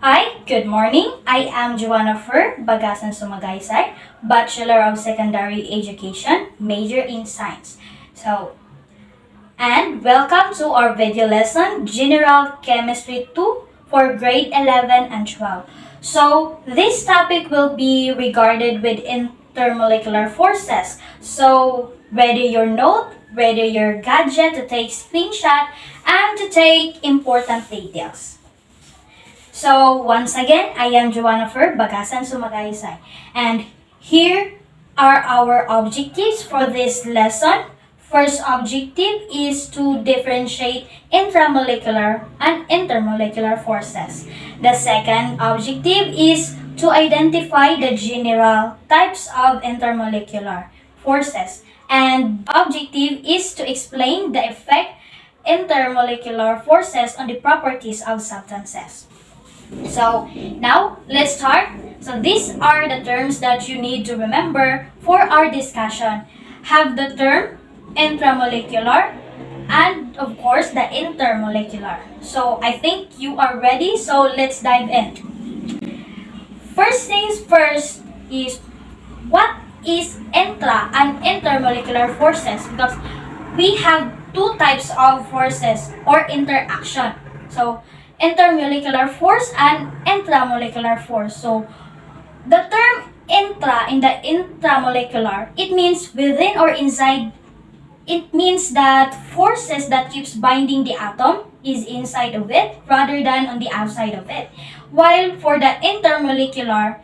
Hi, good morning. I am Joanna Fer, Bagasan Sumagaysay, Bachelor of Secondary Education, major in Science. And welcome to our video lesson, General Chemistry 2 for grade 11 and 12. So, this topic will be regarded with intermolecular forces. So, ready your note, ready your gadget to take screenshot, and to take important details. So, once again, I am Joanna Fer, Bagasan Sumagaysay. And here are our objectives for this lesson. First objective is to differentiate intramolecular and intermolecular forces. The second objective is to identify the general types of intermolecular forces. And objective is to explain the effect intermolecular forces on the properties of substances. So now let's start. So these are the terms that you need to remember for our discussion. Have the term intramolecular and of course the intermolecular. So I think you are ready, so let's dive in. First things first is what is intra and intermolecular forces, because we have two types of forces or interaction. So intermolecular force and intramolecular force. So the term intra in the intramolecular, it means within or inside. It means that forces that keeps binding the atom is inside of it rather than on the outside of it. While for the intermolecular,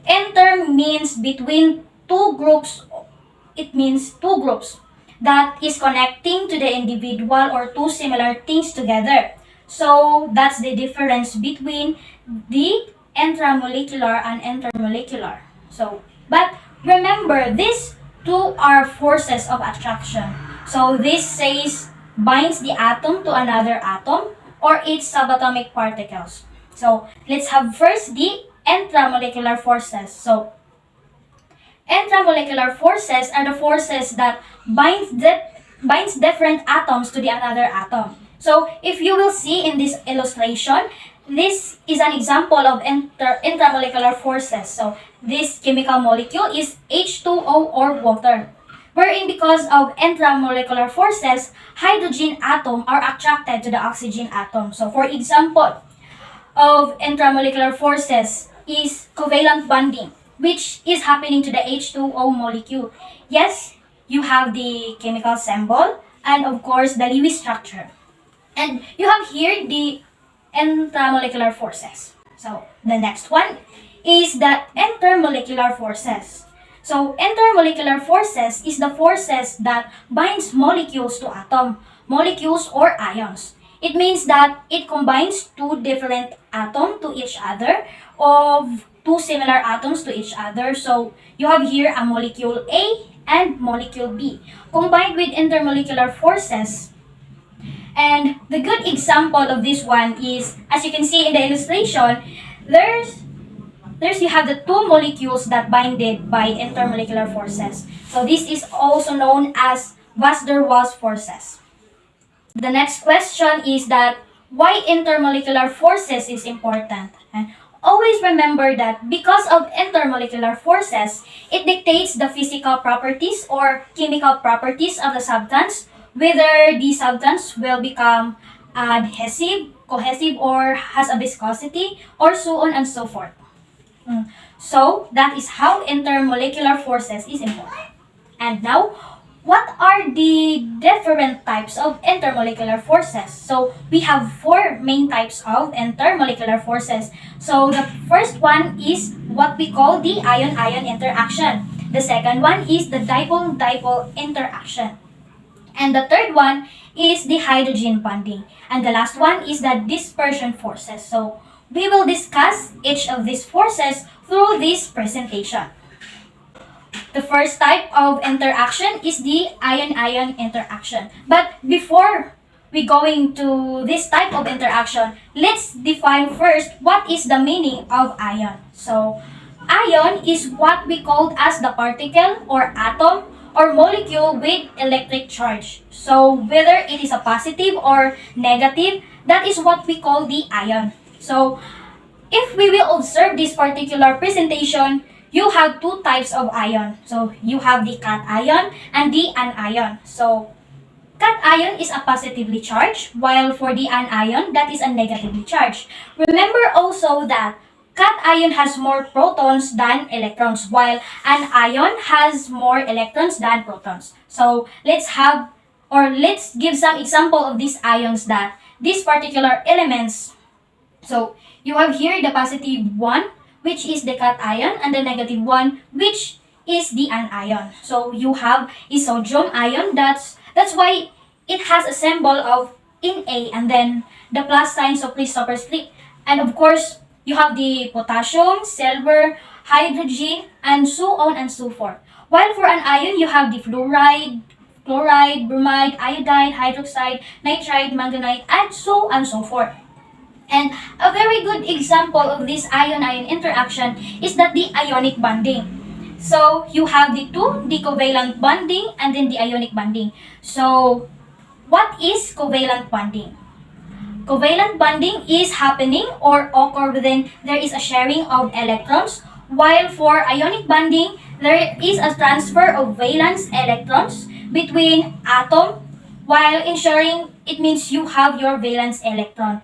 inter means between two groups. It means two groups that is connecting to the individual or two similar things together. So that's the difference between the intramolecular and intermolecular. But remember, these two are forces of attraction. So this says binds the atom to another atom or its subatomic particles. So let's have first the intramolecular forces. So intramolecular forces are the forces that binds different atoms to the another atom. So if you will see in this illustration, this is an example of intramolecular forces. So this chemical molecule is H2O or water, wherein because of intramolecular forces, hydrogen atom are attracted to the oxygen atom. So for example, of intramolecular forces is covalent bonding, which is happening to the H2O molecule. Yes, you have the chemical symbol and of course the Lewis structure. And you have here the intramolecular forces. So the next one is the intermolecular forces. So intermolecular forces is the forces that binds molecules to atom, molecules or ions. It means that it combines two different atoms to each other of two similar atoms to each other. So you have here a molecule A and molecule B combined with intermolecular forces. And the good example of this one is, as you can see in the illustration, there's you have the two molecules that binded by intermolecular forces. So this is also known as van der Waals forces. The next question is that why intermolecular forces is important. And always remember that because of intermolecular forces, it dictates the physical properties or chemical properties of the substance, whether the substance will become adhesive, cohesive, or has a viscosity, or so on and so forth. So that is how intermolecular forces is important. And now, what are the different types of intermolecular forces? So we have four main types of intermolecular forces. So the first one is what we call the ion-ion interaction. The second one is the dipole-dipole interaction. And the third one is the hydrogen bonding. And the last one is the dispersion forces. So we will discuss each of these forces through this presentation. The first type of interaction is the ion-ion interaction. But before we go into this type of interaction, let's define first what is the meaning of ion. So ion is what we call as the particle or atom or molecule with electric charge. So whether it is a positive or negative, that is what we call the ion. So if we will observe this particular presentation, you have two types of ion. So you have the cation and the anion. So cation is a positively charged, while for the anion, that is a negatively charged. Remember also that cation has more protons than electrons, while an ion has more electrons than protons. So let's give some example of these ions that these particular elements. So you have here the positive one, which is the cation, and the negative one, which is the anion. So you have a sodium ion. That's why it has a symbol of in A, and then the plus sign, so please superscript. And of course, you have the potassium, silver, hydrogen, and so on and so forth. While for an ion, you have the fluoride, chloride, bromide, iodide, hydroxide, nitride, manganite, and so forth. And a very good example of this ion-ion interaction is that the ionic bonding. So you have the two, the covalent bonding and then the ionic bonding. So what is covalent bonding? Covalent bonding is happening or occur within there is a sharing of electrons, while for ionic bonding, there is a transfer of valence electrons between atom, while in sharing, it means you have your valence electron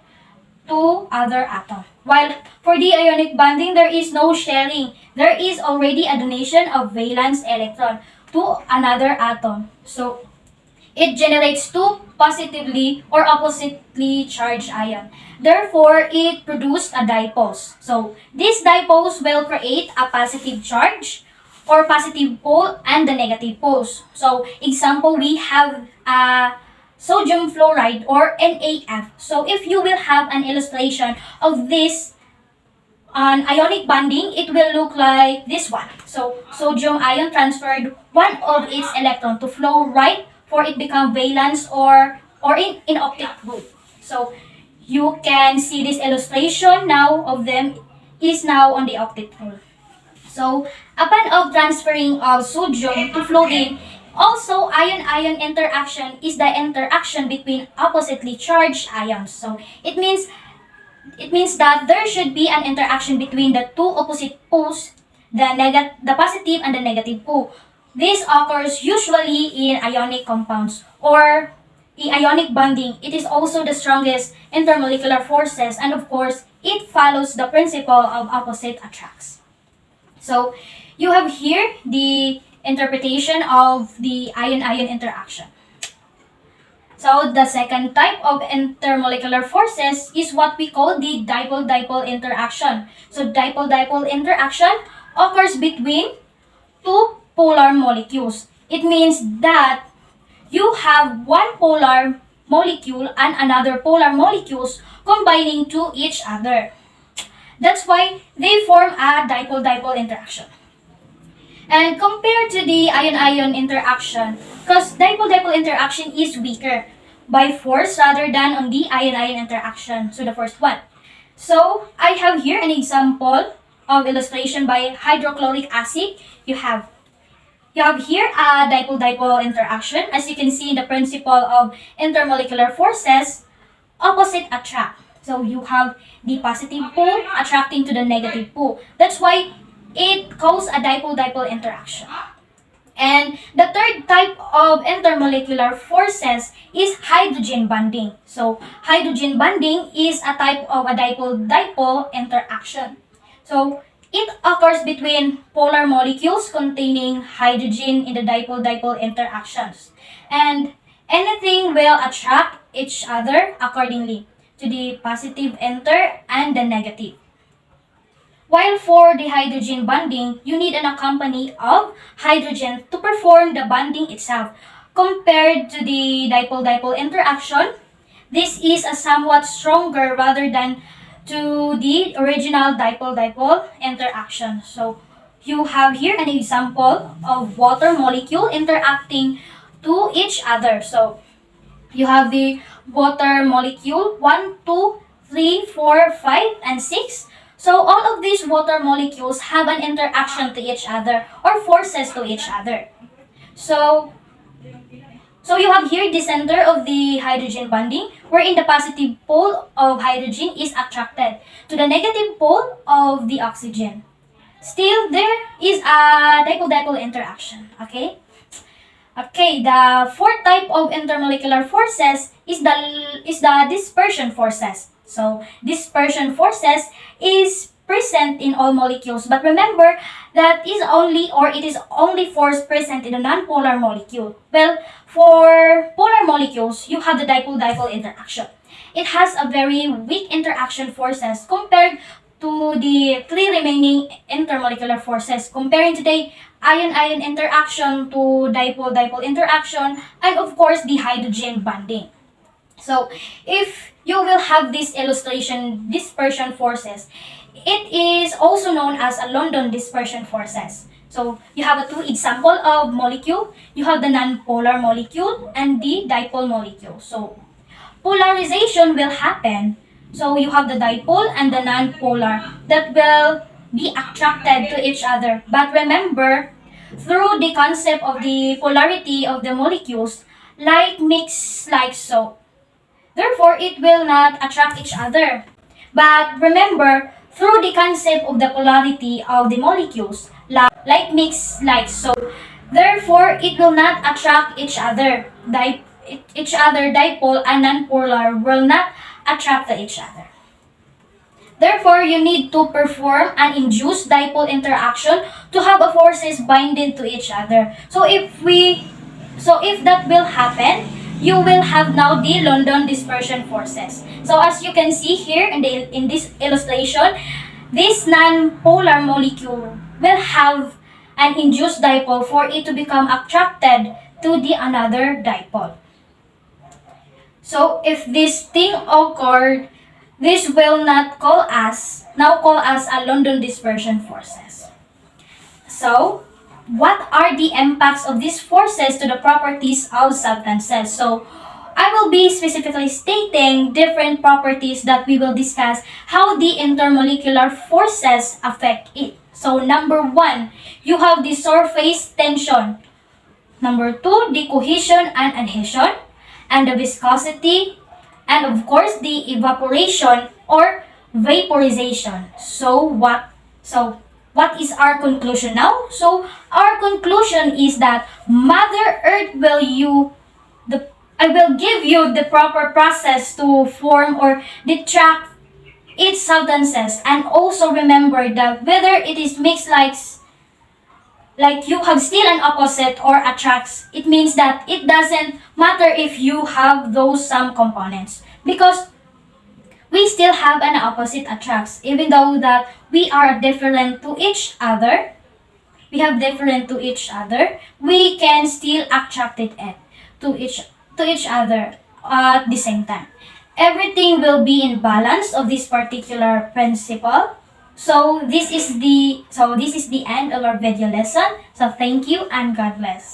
to other atom. While for the ionic bonding, there is no sharing. There is already a donation of valence electron to another atom. So it generates two positively or oppositely charged ion. Therefore, it produced a dipoles. So these dipoles will create a positive charge or positive pole and the negative poles. So example, we have a sodium fluoride or NaF. So if you will have an illustration of this on ionic bonding, it will look like this one. So sodium ion transferred one of its electron to fluoride for it become valence or in octet group. So you can see this illustration now of them is now on the octet group. So upon of transferring of sodium to fluorine, also, ion-ion interaction is the interaction between oppositely charged ions. So it means that there should be an interaction between the two opposite poles, the positive and the negative pole. This occurs usually in ionic compounds or in ionic bonding. It is also the strongest intermolecular forces, and of course, it follows the principle of opposite attracts. So you have here the interpretation of the ion-ion interaction. So the second type of intermolecular forces is what we call the dipole-dipole interaction. So dipole-dipole interaction occurs between two polar molecules. It means that you have one polar molecule and another polar molecules combining to each other. That's why they form a dipole-dipole interaction. And compared to the ion-ion interaction, because dipole-dipole interaction is weaker by force rather than on the ion-ion interaction, so the first one. So I have here an example of illustration by hydrochloric acid. You have here a dipole-dipole interaction. As you can see in the principle of intermolecular forces, opposite attract. So you have the positive pole attracting to the negative pole. That's why it causes a dipole-dipole interaction. And the third type of intermolecular forces is hydrogen bonding. So hydrogen bonding is a type of a dipole-dipole interaction. So it occurs between polar molecules containing hydrogen in the dipole-dipole interactions. And anything will attract each other accordingly to the positive inter and the negative. While for the hydrogen bonding, you need an accompany of hydrogen to perform the bonding itself. Compared to the dipole-dipole interaction, this is a somewhat stronger rather than to the original dipole-dipole interaction. So you have here an example of water molecule interacting to each other. So you have the water molecule 1, 2, 3, 4, 5, and 6. So all of these water molecules have an interaction to each other or forces to each other. So So you have here the center of the hydrogen bonding, wherein the positive pole of hydrogen is attracted to the negative pole of the oxygen. Still, there is a dipole-dipole interaction, okay? Okay, the fourth type of intermolecular forces is the dispersion forces. So, dispersion forces is present in all molecules, but remember that it is only force present in a non-polar molecule. Well, for polar molecules, you have the dipole-dipole interaction. It has a very weak interaction forces compared to the three remaining intermolecular forces, comparing today ion-ion interaction to dipole-dipole interaction, and of course the hydrogen bonding. So, if you will have this illustration, dispersion forces, it is also known as a London dispersion forces. So, you have a two example of molecule. You have the non-polar molecule and the dipole molecule. So, polarization will happen. So, you have the dipole and the non-polar that will be attracted to each other. But remember, through the concept of the polarity of the molecules, like mix like so. Therefore, it will not attract each other. But remember, through the concept of the polarity of the molecules, like mix like so. Therefore, it will not attract each other. Each other dipole and non-polar will not attract to each other. Therefore, you need to perform an induced dipole interaction to have a forces binding to each other. So if that will happen, you will have now the London dispersion forces. So as you can see here in this illustration, this non-polar molecule will have an induced dipole for it to become attracted to the another dipole. So if this thing occurred, this will now call us a London dispersion forces. So, what are the impacts of these forces to the properties of substances? So, I will be specifically stating different properties that we will discuss how the intermolecular forces affect it. So, number 1, you have the surface tension. Number 2, the cohesion and adhesion, and the viscosity, and of course the evaporation or vaporization. So what is our conclusion now? So our conclusion is that Mother Earth I will give you the proper process to form or detract its substances, and also remember that whether it is mixed like you have still an opposite or attracts, it means that it doesn't matter if you have those some components, because we still have an opposite attracts, even though that we are different to each other, we can still attract it to each other at the same time. Everything will be in balance of this particular principle. So this is the end of our video lesson. So thank you and God bless.